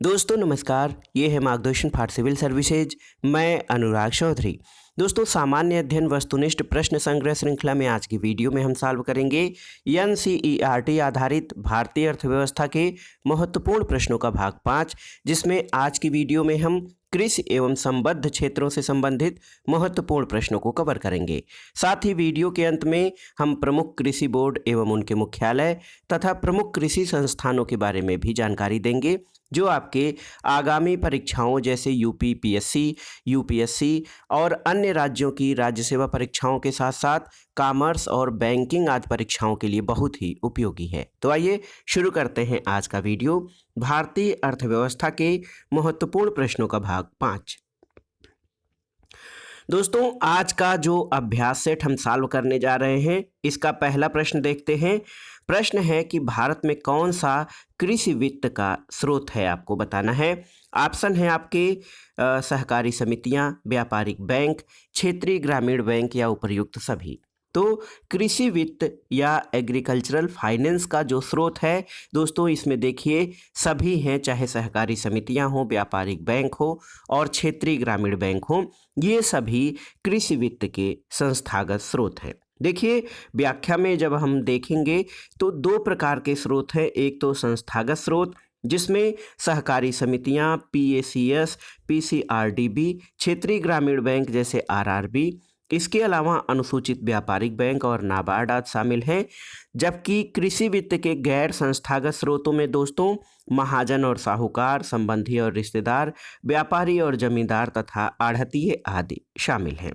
दोस्तों नमस्कार, ये है मार्गदर्शन फॉर सिविल सर्विसेज। मैं अनुराग चौधरी। दोस्तों सामान्य अध्ययन वस्तुनिष्ठ प्रश्न संग्रह श्रृंखला में आज की वीडियो में हम सॉल्व करेंगे एनसीईआरटी आधारित भारतीय अर्थव्यवस्था के महत्वपूर्ण प्रश्नों का भाग 5, जिसमें आज की वीडियो में हम कृषि एवं संबद्ध क्षेत्रों से संबंधित महत्वपूर्ण प्रश्नों को कवर करेंगे। साथ ही वीडियो के अंत में हम प्रमुख कृषि बोर्ड एवं उनके मुख्यालय तथा प्रमुख कृषि संस्थानों के बारे में भी जानकारी देंगे, जो आपके आगामी परीक्षाओं जैसे यूपी पीएससी, यूपीएससी और अन्य राज्यों की राज्य सेवा परीक्षाओं के साथ साथ कॉमर्स और बैंकिंग आदि परीक्षाओं के लिए बहुत ही उपयोगी है। तो आइए शुरू करते हैं आज का वीडियो। भारतीय अर्थव्यवस्था के महत्वपूर्ण प्रश्नों का भाग 5। दोस्तों आज का जो अभ्यास सेट हम सॉल्व करने जा रहे हैं, इसका पहला प्रश्न देखते हैं। प्रश्न है कि भारत में कौन सा कृषि वित्त का स्रोत है, आपको बताना है। ऑप्शन है आपके सहकारी समितियां, व्यापारिक बैंक, क्षेत्रीय ग्रामीण बैंक या उपर्युक्त सभी। तो कृषि वित्त या एग्रीकल्चरल फाइनेंस का जो स्रोत है दोस्तों, इसमें देखिए सभी हैं, चाहे सहकारी समितियां हो, व्यापारिक बैंक हो और क्षेत्रीय ग्रामीण बैंक हो, ये सभी कृषि वित्त के संस्थागत स्रोत हैं। देखिए व्याख्या में जब हम देखेंगे तो दो प्रकार के स्रोत हैं। एक तो संस्थागत स्रोत, जिसमें सहकारी समितियां, पीएसीएस, पीसीआरडीबी, क्षेत्रीय ग्रामीण बैंक जैसे आरआरबी, इसके अलावा अनुसूचित व्यापारिक बैंक और नाबार्ड आदि शामिल हैं। जबकि कृषि वित्त के गैर संस्थागत स्रोतों में दोस्तों महाजन और साहूकार, संबंधी और रिश्तेदार, व्यापारी और जमींदार तथा आढ़तिये आदि शामिल हैं।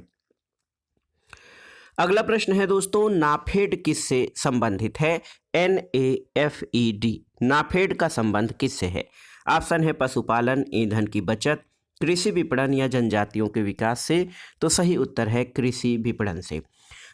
अगला प्रश्न है दोस्तों, नाफेड किससे संबंधित है? NAFED, नाफेड का संबंध किससे है? ऑप्शन है पशुपालन, ईंधन की बचत, कृषि विपणन या जनजातियों के विकास से। तो सही उत्तर है कृषि विपणन से।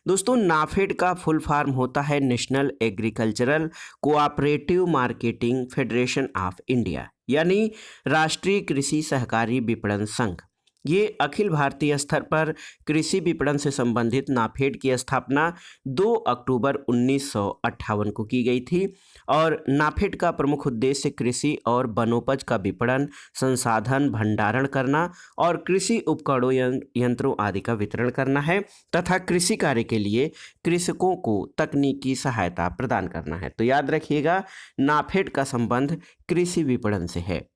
दोस्तों नाफेड का फुल फॉर्म होता है national agricultural cooperative marketing federation of India, यानी राष्ट्रीय कृषि सहकारी विपणन संघ। ये अखिल भारतीय स्तर पर कृषि विपणन से संबंधित नाफेड की स्थापना 2 अक्टूबर 1958 को की गई थी और नाफेड का प्रमुख उद्देश्य कृषि और वनोपज का विपणन, संसाधन भंडारण करना और कृषि उपकरणों यंत्रों आदि का वितरण करना है तथा कृषि कार्य के लिए कृषकों को तकनीकी सहायता प्रदान करना है। तो याद रखिएगा, नाफेड का संबंध कृषि विपणन से है।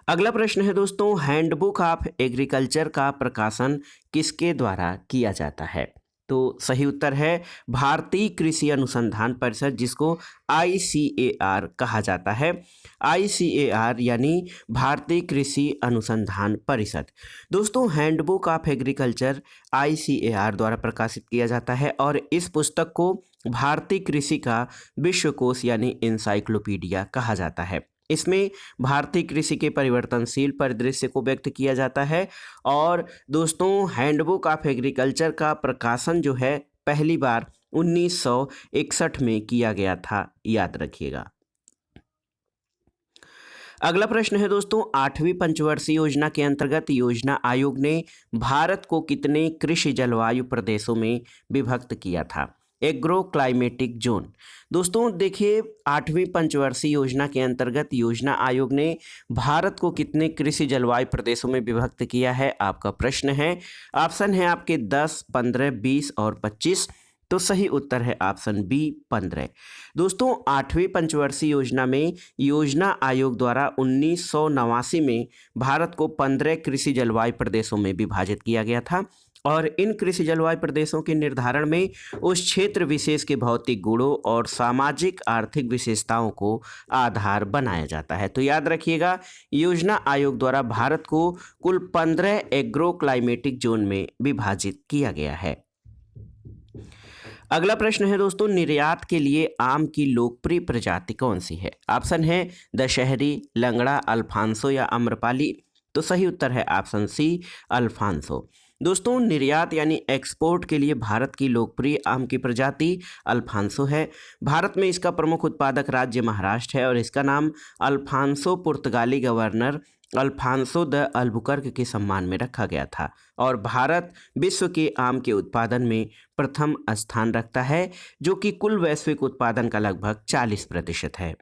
अगला प्रश्न है दोस्तों, हैंडबुक ऑफ एग्रीकल्चर का प्रकाशन किसके द्वारा किया जाता है? तो सही उत्तर है भारतीय कृषि अनुसंधान परिषद, जिसको ICAR कहा जाता है। ICAR यानी भारतीय कृषि अनुसंधान परिषद। दोस्तों हैंडबुक ऑफ एग्रीकल्चर ICAR द्वारा प्रकाशित किया जाता है और इस पुस्तक को भारतीय कृषि का विश्वकोश यानी इंसाइक्लोपीडिया कहा जाता है। इसमें भारतीय कृषि के परिवर्तनशील परिदृश्य को व्यक्त किया जाता है। और दोस्तों हैंडबुक ऑफ एग्रीकल्चर का प्रकाशन जो है पहली बार 1961 में किया गया था, याद रखिएगा। अगला प्रश्न है दोस्तों, 8वीं पंचवर्षीय योजना के अंतर्गत योजना आयोग ने भारत को कितने कृषि जलवायु प्रदेशों में विभक्त किया था? Agro climatic zone. दोस्तों देखिए 8वीं पंचवर्षीय योजना के अंतर्गत योजना आयोग ने भारत को कितने कृषि जलवायु प्रदेशों में विभक्त किया है, आपका प्रश्न है। ऑप्शन है आपके 10, 15, 20 और 25। तो सही उत्तर है ऑप्शन बी 15। दोस्तों 8वीं पंचवर्षीय योजना में योजना आयोग द्वारा 1989 में भारत को 15 कृषि जलवायु प्रदेशों में विभाजित किया गया था और इन कृषि जलवायु प्रदेशों के निर्धारण में उस क्षेत्र विशेष के भौतिक गुणों और सामाजिक आर्थिक विशेषताओं को आधार बनाया जाता है। तो याद रखिएगा, योजना आयोग द्वारा भारत को कुल 15 एग्रो क्लाइमेटिक जोन में विभाजित किया गया है। अगला प्रश्न है दोस्तों, निर्यात के लिए आम की लोकप्रिय प्रजाति कौन सी है? ऑप्शन है दशहरी, लंगड़ा, अल्फांसो या आम्रपाली। तो सही उत्तर है ऑप्शन सी अल्फांसो। दोस्तों निर्यात यानी एक्सपोर्ट के लिए भारत की लोकप्रिय आम की प्रजाति अल्फांसो है। भारत में इसका प्रमुख उत्पादक राज्य महाराष्ट्र है और इसका नाम अल्फांसो पुर्तगाली गवर्नर अल्फांसो द अल्बुकर्क के सम्मान में रखा गया था और भारत विश्व के आम के उत्पादन में प्रथम स्थान रखता है, जो कि कुल वैश्विक उत्पादन का लगभग 40% है।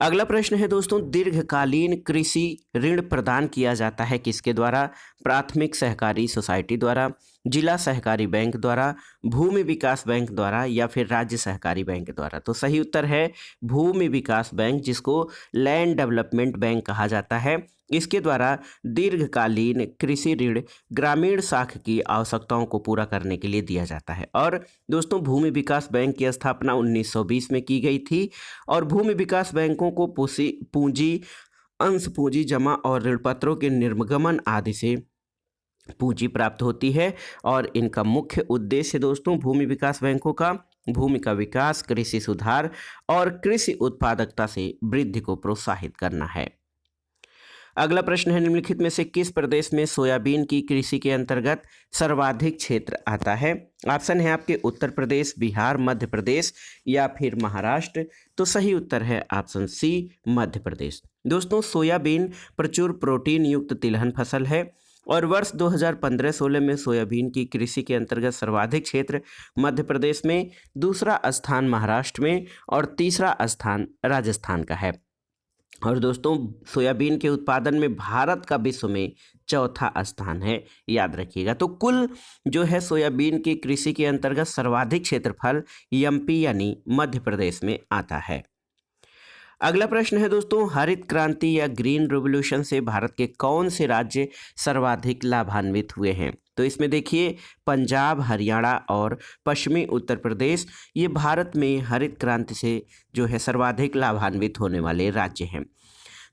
अगला प्रश्न है दोस्तों, दीर्घकालीन कृषि ऋण प्रदान किया जाता है किसके द्वारा? प्राथमिक सहकारी सोसाइटी द्वारा, जिला सहकारी बैंक द्वारा, भूमि विकास बैंक द्वारा या फिर राज्य सहकारी बैंक द्वारा। तो सही उत्तर है भूमि विकास बैंक, जिसको लैंड डेवलपमेंट बैंक कहा जाता है। इसके द्वारा दीर्घकालीन कृषि ऋण ग्रामीण साख की आवश्यकताओं को पूरा करने के लिए दिया जाता है। और दोस्तों, भूमि विकास बैंक की स्थापना 1920 में की गई थी और भूमि विकास बैंकों को पूंजी, अंश पूंजी जमा और ऋण पत्रों के निर्गमन आदि से पूंजी प्राप्त होती है। और इनका मुख्य उद्देश्य दोस्तों भूमि विकास बैंकों का भूमि का विकास, कृषि सुधार और कृषि उत्पादकता से वृद्धि को प्रोत्साहित करना है। अगला प्रश्न है, निम्नलिखित में से किस प्रदेश में सोयाबीन की कृषि के अंतर्गत सर्वाधिक क्षेत्र आता है? ऑप्शन है आपके उत्तर प्रदेश, बिहार, मध्य प्रदेश या फिर महाराष्ट्र। तो सही उत्तर है ऑप्शन सी, मध्य प्रदेश। दोस्तों, सोयाबीन प्रचुर प्रोटीन युक्त तिलहन फसल है और वर्ष 2015-16 में सोयाबीन की कृषि के अंतर्गत सर्वाधिक क्षेत्र मध्य प्रदेश में, दूसरा स्थान महाराष्ट्र में और तीसरा स्थान राजस्थान का है। और दोस्तों, सोयाबीन के उत्पादन में भारत का विश्व में चौथा स्थान है, याद रखिएगा। तो कुल जो है सोयाबीन की कृषि के अंतर्गत सर्वाधिक क्षेत्रफल एमपी यानी मध्य प्रदेश में आता है। अगला प्रश्न है दोस्तों, हरित क्रांति या ग्रीन रिवॉल्यूशन से भारत के कौन से राज्य सर्वाधिक लाभान्वित हुए हैं? तो इसमें देखिए, पंजाब, हरियाणा और पश्चिमी उत्तर प्रदेश ये भारत में हरित क्रांति से जो है सर्वाधिक लाभान्वित होने वाले राज्य हैं।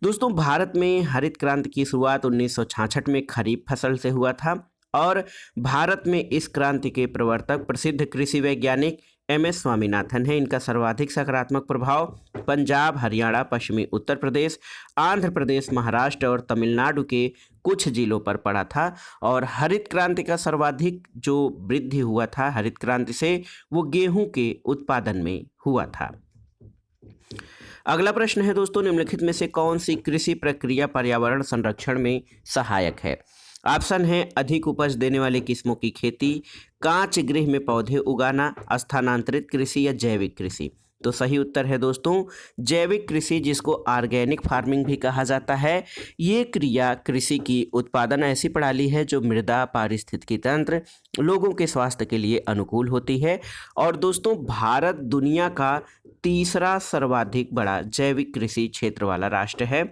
दोस्तों, भारत में हरित क्रांति की शुरुआत 1966 में खरीफ फसल से हुआ था और भारत में इस क्रांति के प्रवर्तक प्रसिद्ध कृषि वैज्ञानिक एम.एस. स्वामीनाथन है। इनका सर्वाधिक सकारात्मक प्रभाव पंजाब, हरियाणा, पश्चिमी उत्तर प्रदेश, आंध्र प्रदेश, महाराष्ट्र और तमिलनाडु के कुछ जिलों पर पड़ा था। और हरित क्रांति का सर्वाधिक जो वृद्धि हुआ था हरित क्रांति से, वो गेहूं के उत्पादन में हुआ था। अगला प्रश्न है दोस्तों, निम्नलिखित में से कौन सी कृषि प्रक्रिया पर्यावरण संरक्षण में सहायक है? ऑप्शन है अधिक उपज देने वाली किस्मों की खेती, कांच गृह में पौधे उगाना, स्थानांतरित कृषि या जैविक कृषि। तो सही उत्तर है दोस्तों जैविक कृषि, जिसको ऑर्गेनिक फार्मिंग भी कहा जाता है। ये क्रिया कृषि की उत्पादन ऐसी प्रणाली है जो मृदा, पारिस्थितिकी तंत्र, लोगों के स्वास्थ्य के लिए अनुकूल होती है। और दोस्तों, भारत दुनिया का तीसरा सर्वाधिक बड़ा जैविक कृषि क्षेत्र वाला राष्ट्र है।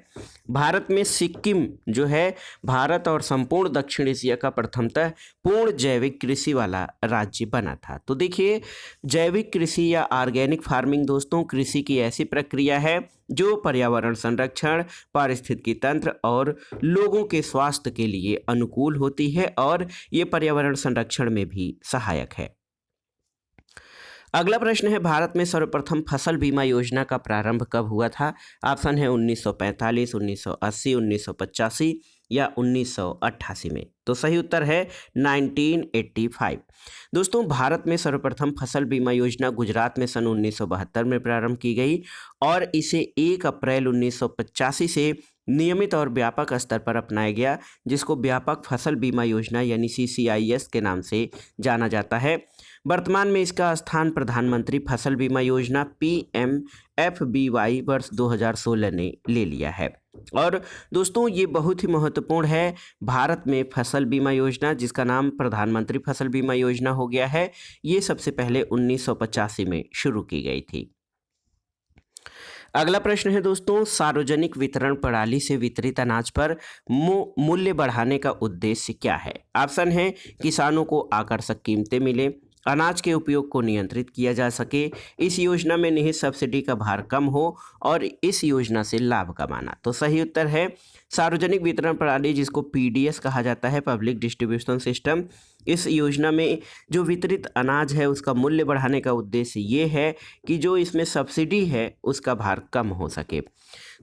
भारत में सिक्किम जो है भारत और संपूर्ण दक्षिण एशिया का प्रथमतः पूर्ण जैविक कृषि वाला राज्य बना था। तो देखिए, जैविक कृषि या ऑर्गेनिक फार्मिंग दोस्तों कृषि की ऐसी प्रक्रिया है जो पर्यावरण संरक्षण, पारिस्थितिकी तंत्र और लोगों के स्वास्थ्य के लिए अनुकूल होती है और ये पर्यावरण संरक्षण में भी सहायक है। अगला प्रश्न है, भारत में सर्वप्रथम फसल बीमा योजना का प्रारंभ कब हुआ था? ऑप्शन है 1945, 1980, 1985 या 1988 में। तो सही उत्तर है 1985। दोस्तों, भारत में सर्वप्रथम फसल बीमा योजना गुजरात में सन 1972 में प्रारंभ की गई और इसे 1 अप्रैल 1985 से नियमित और व्यापक स्तर पर अपनाया गया, जिसको व्यापक फसल बीमा योजना यानी CCIS के नाम से जाना जाता है। वर्तमान में इसका स्थान प्रधानमंत्री फसल बीमा योजना PMFBY वर्ष 2016 ने ले लिया है। और दोस्तों, ये बहुत ही महत्वपूर्ण है, भारत में फसल बीमा योजना जिसका नाम प्रधानमंत्री फसल बीमा योजना हो गया है, ये सबसे पहले 1985 में शुरू की गई थी। अगला प्रश्न है दोस्तों, सार्वजनिक वितरण प्रणाली से वितरित अनाज पर मूल्य बढ़ाने का उद्देश्य क्या है? ऑप्शन है किसानों को आकर्षक कीमतें मिले, अनाज के उपयोग को नियंत्रित किया जा सके, इस योजना में निहित सब्सिडी का भार कम हो और इस योजना से लाभ कमाना। तो सही उत्तर है सार्वजनिक वितरण प्रणाली, जिसको PDS कहा जाता है, पब्लिक डिस्ट्रीब्यूशन सिस्टम। इस योजना में जो वितरित अनाज है उसका मूल्य बढ़ाने का उद्देश्य ये है कि जो इसमें सब्सिडी है उसका भार कम हो सके।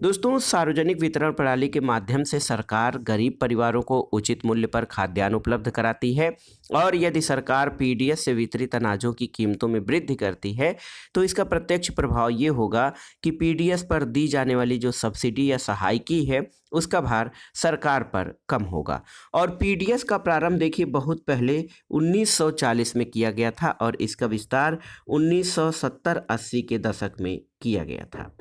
दोस्तों, सार्वजनिक वितरण प्रणाली के माध्यम से सरकार गरीब परिवारों को उचित मूल्य पर खाद्यान्न उपलब्ध कराती है और यदि सरकार PDS से वितरित अनाजों की कीमतों में वृद्धि करती है तो इसका प्रत्यक्ष प्रभाव ये होगा कि PDS पर दी जाने वाली जो सब्सिडी या सहायकी है उसका भार सरकार पर कम होगा। और PDS का प्रारंभ देखिए बहुत पहले 1940 में किया गया था और इसका विस्तार 1970-80 के दशक में किया गया था।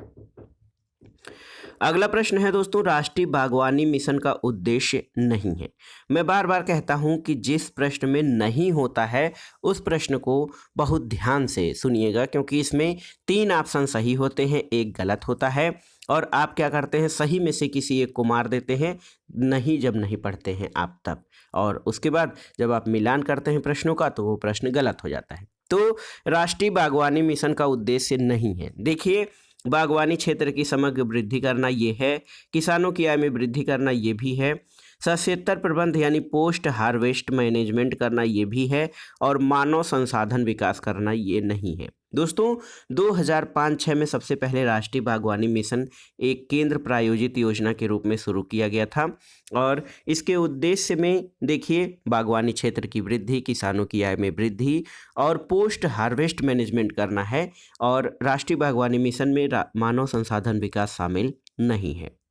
अगला प्रश्न है दोस्तों, राष्ट्रीय बागवानी मिशन का उद्देश्य नहीं है। मैं बार बार कहता हूं कि जिस प्रश्न में नहीं होता है उस प्रश्न को बहुत ध्यान से सुनिएगा, क्योंकि इसमें 3 ऑप्शन सही होते हैं, एक गलत होता है और आप क्या करते हैं, सही में से किसी एक को मार देते हैं, नहीं जब नहीं पढ़ते हैं आप तब, और उसके बाद जब आप मिलान करते हैं प्रश्नों का तो वो प्रश्न गलत हो जाता है। तो राष्ट्रीय बागवानी मिशन का उद्देश्य नहीं है। देखिए, बागवानी क्षेत्र की समग्र वृद्धि करना ये है, किसानों की आय में वृद्धि करना ये भी है, सस्यतर प्रबंध यानी पोस्ट हार्वेस्ट मैनेजमेंट करना ये भी है, और मानव संसाधन विकास करना ये नहीं है। दोस्तों, 2005-06 में सबसे पहले राष्ट्रीय बागवानी मिशन एक केंद्र प्रायोजित योजना के रूप में शुरू किया गया था, और इसके उद्देश्य में देखिए, बागवानी क्षेत्र की वृद्धि, किसानों की आय में वृद्धि और पोस्ट हार्वेस्ट मैनेजमेंट करना है, और राष्ट्रीय बागवानी मिशन में मानव संसाधन विकास शामिल नहीं है।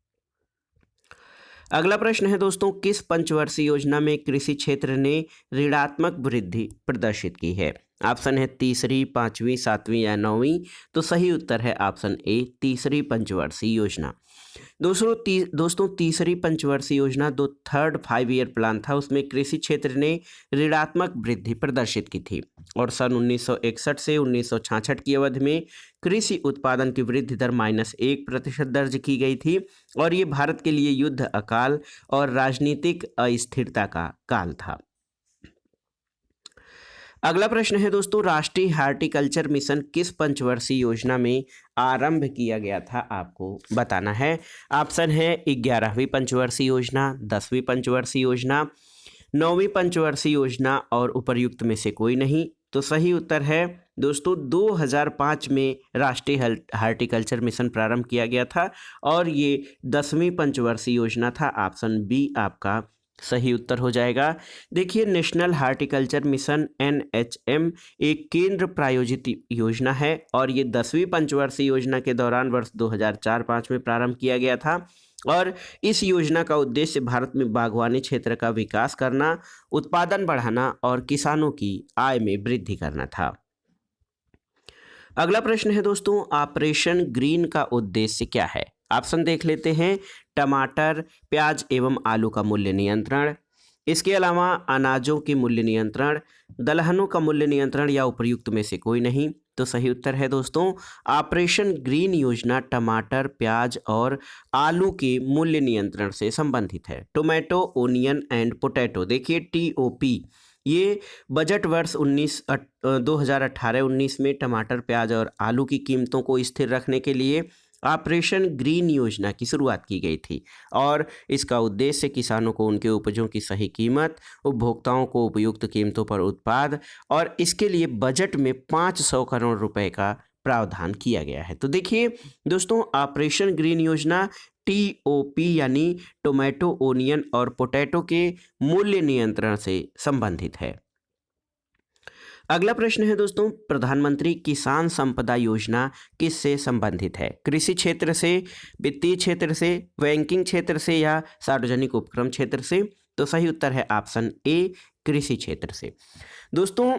अगला प्रश्न है दोस्तों, किस पंचवर्षीय योजना में कृषि क्षेत्र ने ऋणात्मक वृद्धि प्रदर्शित की है? ऑप्शन है तीसरी, 5वीं, 7वीं या 9वीं। तो सही उत्तर है ऑप्शन ए, तीसरी पंचवर्षीय योजना। दोस्तों तीसरी पंचवर्षीय योजना जो थर्ड 5 ईयर प्लान था, उसमें कृषि क्षेत्र ने ऋणात्मक वृद्धि प्रदर्शित की थी, और सन 1961 से 1966 की अवधि में कृषि उत्पादन की वृद्धि दर -1% दर्ज की गई थी, और ये भारत के लिए युद्ध, अकाल और राजनीतिक अस्थिरता का काल था। अगला प्रश्न है दोस्तों, राष्ट्रीय हार्टिकल्चर मिशन किस पंचवर्षीय योजना में आरंभ किया गया था? आपको बताना है। ऑप्शन है 11वीं पंचवर्षीय योजना, 10वीं पंचवर्षीय योजना, 9वीं पंचवर्षीय योजना और उपर्युक्त में से कोई नहीं। तो सही उत्तर है दोस्तों 2005 में राष्ट्रीय हार्टिकल्चर मिशन प्रारंभ किया गया था, और ये 10वीं पंचवर्षीय योजना था। ऑप्शन बी आपका सही उत्तर हो जाएगा। देखिए, नेशनल हार्टिकल्चर मिशन NHM एक केंद्र प्रायोजित योजना है, और ये 10वीं पंचवर्षीय योजना के दौरान वर्ष 2004-05 में प्रारंभ किया गया था, और इस योजना का उद्देश्य भारत में बागवानी क्षेत्र का विकास करना, उत्पादन बढ़ाना और किसानों की आय में वृद्धि करना था। अगला प्रश्न है दोस्तों, ऑपरेशन ग्रीन का उद्देश्य क्या है? ऑप्शन देख लेते हैं। टमाटर, प्याज एवं आलू का मूल्य नियंत्रण, इसके अलावा अनाजों के मूल्य नियंत्रण, दलहनों का मूल्य नियंत्रण या उपर्युक्त में से कोई नहीं। तो सही उत्तर है दोस्तों ऑपरेशन ग्रीन योजना टमाटर, प्याज और आलू के मूल्य नियंत्रण से संबंधित है। टोमेटो, ओनियन एंड पोटैटो, देखिए TOP, ये बजट वर्ष 2018-19 में टमाटर, प्याज और आलू की कीमतों को स्थिर रखने के लिए ऑपरेशन ग्रीन योजना की शुरुआत की गई थी, और इसका उद्देश्य किसानों को उनके उपजों की सही कीमत, उपभोक्ताओं को उपयुक्त कीमतों पर उत्पाद, और इसके लिए बजट में 500 करोड़ रुपए का प्रावधान किया गया है। तो देखिए दोस्तों, ऑपरेशन ग्रीन योजना TOP यानी टोमेटो, ओनियन और पोटैटो के मूल्य नियंत्रण से संबंधित है। अगला प्रश्न है दोस्तों, प्रधानमंत्री किसान संपदा योजना किससे संबंधित है? कृषि क्षेत्र से, वित्तीय क्षेत्र से, बैंकिंग क्षेत्र से या सार्वजनिक उपक्रम क्षेत्र से? तो सही उत्तर है ऑप्शन ए, कृषि क्षेत्र से। दोस्तों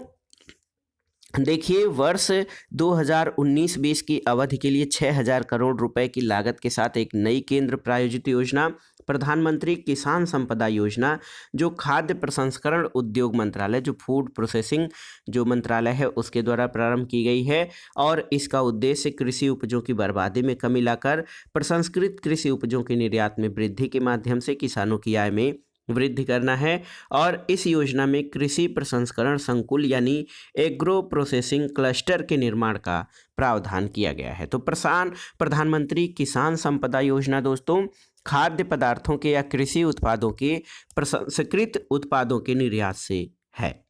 देखिए, वर्ष 2019-20 की अवधि के लिए 6000 करोड़ रुपए की लागत के साथ एक नई केंद्र प्रायोजित योजना प्रधानमंत्री किसान संपदा योजना, जो खाद्य प्रसंस्करण उद्योग मंत्रालय, जो फूड प्रोसेसिंग जो मंत्रालय है उसके द्वारा प्रारंभ की गई है, और इसका उद्देश्य कृषि उपजों की बर्बादी में कमी लाकर प्रसंस्कृत कृषि उपजों के निर्यात में वृद्धि के माध्यम से किसानों की आय में वृद्धि करना है। और इस योजना में कृषि प्रसंस्करण संकुल यानी एग्रो प्रोसेसिंग क्लस्टर के निर्माण का प्रावधान किया गया है। तो प्रधानमंत्री किसान संपदा योजना दोस्तों खाद्य पदार्थों के या कृषि उत्पादों के प्रसंस्कृत उत्पादों के निर्यात से है।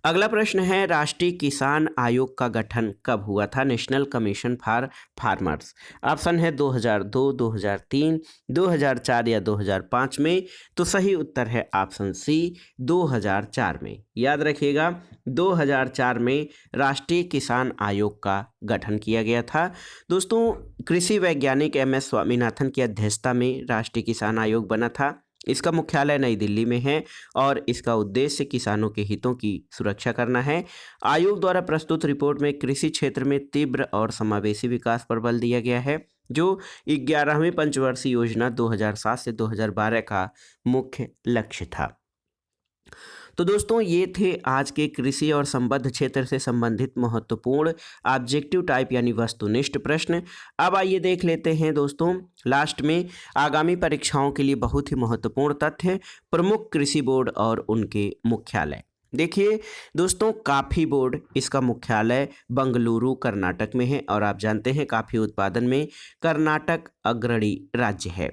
अगला प्रश्न है, राष्ट्रीय किसान आयोग का गठन कब हुआ था? National commission for farmers. Option है 2002, 2003, 2004 या 2005 में। तो सही उत्तर है ऑप्शन सी, 2004 में। याद रखिएगा 2004 में राष्ट्रीय किसान आयोग का गठन किया गया था। दोस्तों कृषि वैज्ञानिक MS स्वामीनाथन की अध्यक्षता में राष्ट्रीय किसान आयोग बना था, इसका मुख्यालय नई दिल्ली में है और इसका उद्देश्य किसानों के हितों की सुरक्षा करना है। आयोग द्वारा प्रस्तुत रिपोर्ट में कृषि क्षेत्र में तीव्र और समावेशी विकास पर बल दिया गया है, जो 11वीं पंचवर्षीय योजना 2007 से 2012 का मुख्य लक्ष्य था। तो दोस्तों ये थे आज के कृषि और संबद्ध क्षेत्र से संबंधित महत्वपूर्ण ऑब्जेक्टिव टाइप यानी वस्तुनिष्ठ प्रश्न। अब आइए देख लेते हैं दोस्तों लास्ट में आगामी परीक्षाओं के लिए बहुत ही महत्वपूर्ण तथ्य, प्रमुख कृषि बोर्ड और उनके मुख्यालय। देखिए दोस्तों, काफ़ी बोर्ड इसका मुख्यालय बंगलुरु कर्नाटक में है और आप जानते हैं काफ़ी उत्पादन में कर्नाटक अग्रणी राज्य है।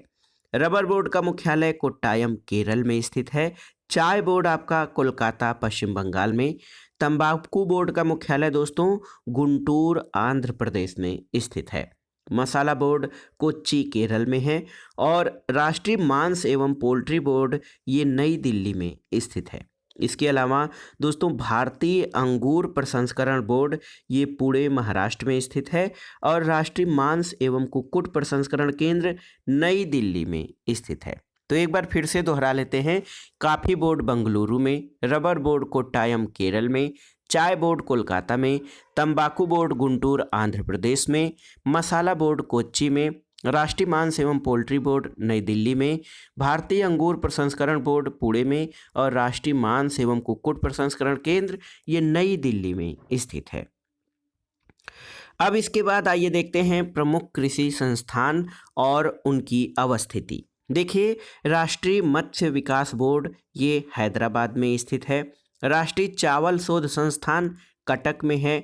रबर बोर्ड का मुख्यालय कोट्टायम केरल में स्थित है। चाय बोर्ड आपका कोलकाता पश्चिम बंगाल में। तंबाकू बोर्ड का मुख्यालय दोस्तों गुंटूर आंध्र प्रदेश में स्थित है। मसाला बोर्ड कोच्चि केरल में है और राष्ट्रीय मांस एवं पोल्ट्री बोर्ड ये नई दिल्ली में स्थित है। इसके अलावा दोस्तों भारतीय अंगूर प्रसंस्करण बोर्ड ये पुणे महाराष्ट्र में स्थित है और राष्ट्रीय मांस एवं कुक्कुट प्रसंस्करण केंद्र नई दिल्ली में स्थित है। तो एक बार फिर से दोहरा लेते हैं, कॉफ़ी बोर्ड बंगलुरु में, रबर बोर्ड कोट्टायम केरल में, चाय बोर्ड कोलकाता में, तंबाकू बोर्ड गुंटूर आंध्र प्रदेश में, मसाला बोर्ड कोच्चि में, राष्ट्रीय मांस एवं पोल्ट्री बोर्ड नई दिल्ली में, भारतीय अंगूर प्रसंस्करण बोर्ड पुणे में और राष्ट्रीय मांस एवं कुक्कुट प्रसंस्करण केंद्र ये नई दिल्ली में स्थित है। अब इसके बाद आइए देखते हैं प्रमुख कृषि संस्थान और उनकी अवस्थिति। देखिए, राष्ट्रीय मत्स्य विकास बोर्ड ये हैदराबाद में स्थित है। राष्ट्रीय चावल शोध संस्थान कटक में है।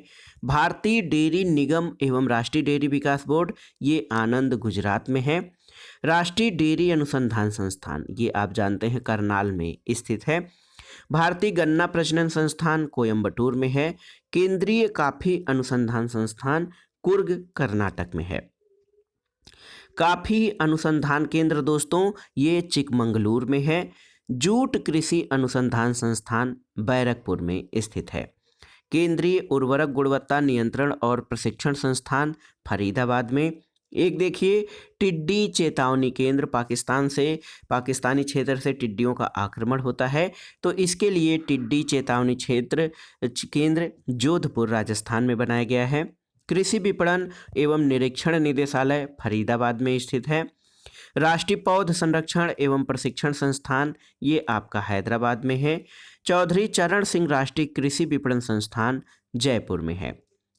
भारतीय डेयरी निगम एवं राष्ट्रीय डेयरी विकास बोर्ड ये आनंद गुजरात में है। राष्ट्रीय डेयरी अनुसंधान संस्थान ये आप जानते हैं करनाल में स्थित है। भारतीय गन्ना प्रजनन संस्थान कोयम्बटूर में है। केंद्रीय कॉफी अनुसंधान संस्थान कुर्ग कर्नाटक में है। कॉफी अनुसंधान केंद्र दोस्तों ये चिकमंगलूर में है। जूट कृषि अनुसंधान संस्थान बैरकपुर में स्थित है। केंद्रीय उर्वरक गुणवत्ता नियंत्रण और प्रशिक्षण संस्थान फरीदाबाद में। एक देखिए, टिड्डी चेतावनी केंद्र पाकिस्तानी क्षेत्र से टिड्डियों का आक्रमण होता है, तो इसके लिए टिड्डी चेतावनी केंद्र जोधपुर राजस्थान में बनाया गया है। कृषि विपणन एवं निरीक्षण निदेशालय फरीदाबाद में स्थित है। राष्ट्रीय पौध संरक्षण एवं प्रशिक्षण संस्थान ये आपका हैदराबाद में है। चौधरी चरण सिंह राष्ट्रीय कृषि विपणन संस्थान जयपुर में है।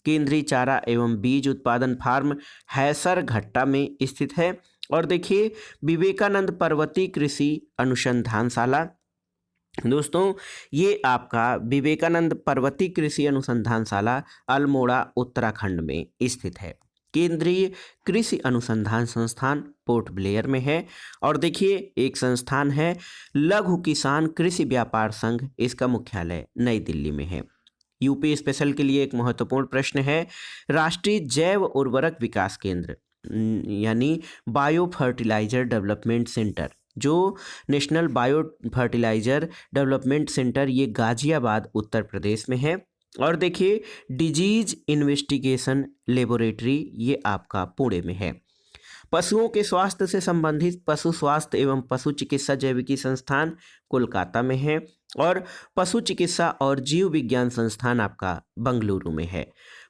केंद्रीय चारा एवं बीज उत्पादन फार्म हैसरघट्टा में स्थित है। और देखिए, विवेकानंद पर्वतीय कृषि अनुसंधानशाला दोस्तों ये आपका विवेकानंद पर्वतीय कृषि अनुसंधानशाला अल्मोड़ा उत्तराखंड में स्थित है। केंद्रीय कृषि अनुसंधान संस्थान पोर्ट ब्लेयर में है। और देखिए, एक संस्थान है लघु किसान कृषि व्यापार संघ, इसका मुख्यालय नई दिल्ली में है। यूपी स्पेशल के लिए एक महत्वपूर्ण प्रश्न है, राष्ट्रीय जैव उर्वरक विकास केंद्र यानी बायो फर्टिलाइजर डेवलपमेंट सेंटर, जो national bio fertiliser development centre ये गाजियाबाद उत्तर प्रदेश में है। और देखिए, डिजीज इन्वेस्टिगेशन लेबोरेटरी ये आपका पुणे में है। पशुओं के स्वास्थ्य से संबंधित पशु स्वास्थ्य एवं पशु चिकित्सा जैविकी संस्थान कोलकाता में है और पशु चिकित्सा और जीव विज्ञान संस्थान आपका बंगलुरु में है।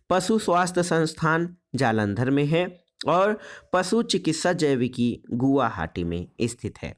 पशु स्वास्थ्य संस्थान जालंधर में है और पशु चिकित्सा जैविकी गुवाहाटी में स्थित है।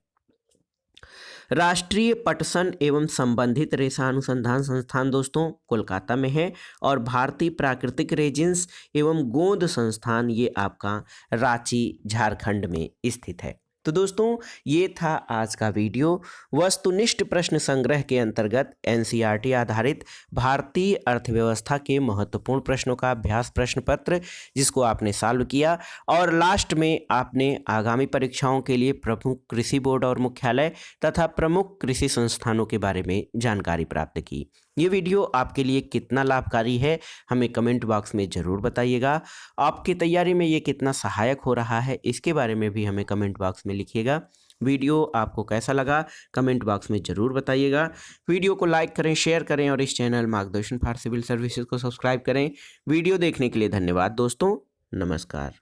राष्ट्रीय पटसन एवं संबंधित रेशा अनुसंधान संस्थान दोस्तों कोलकाता में है और भारतीय प्राकृतिक रेजिन्स एवं गोंद संस्थान ये आपका रांची झारखंड में स्थित है। तो दोस्तों ये था आज का वीडियो वस्तुनिष्ठ प्रश्न संग्रह के अंतर्गत एनसीईआरटी आधारित भारतीय अर्थव्यवस्था के महत्वपूर्ण प्रश्नों का अभ्यास प्रश्न पत्र, जिसको आपने सॉल्व किया और लास्ट में आपने आगामी परीक्षाओं के लिए प्रमुख कृषि बोर्ड और मुख्यालय तथा प्रमुख कृषि संस्थानों के बारे में जानकारी प्राप्त की। ये वीडियो आपके लिए कितना लाभकारी है हमें कमेंट बॉक्स में ज़रूर बताइएगा। आपकी तैयारी में ये कितना सहायक हो रहा है इसके बारे में भी हमें कमेंट बॉक्स में लिखिएगा। वीडियो आपको कैसा लगा कमेंट बॉक्स में ज़रूर बताइएगा। वीडियो को लाइक करें, शेयर करें और इस चैनल मार्गदर्शन फॉर सिविल सर्विसेज को सब्सक्राइब करें। वीडियो देखने के लिए धन्यवाद दोस्तों, नमस्कार।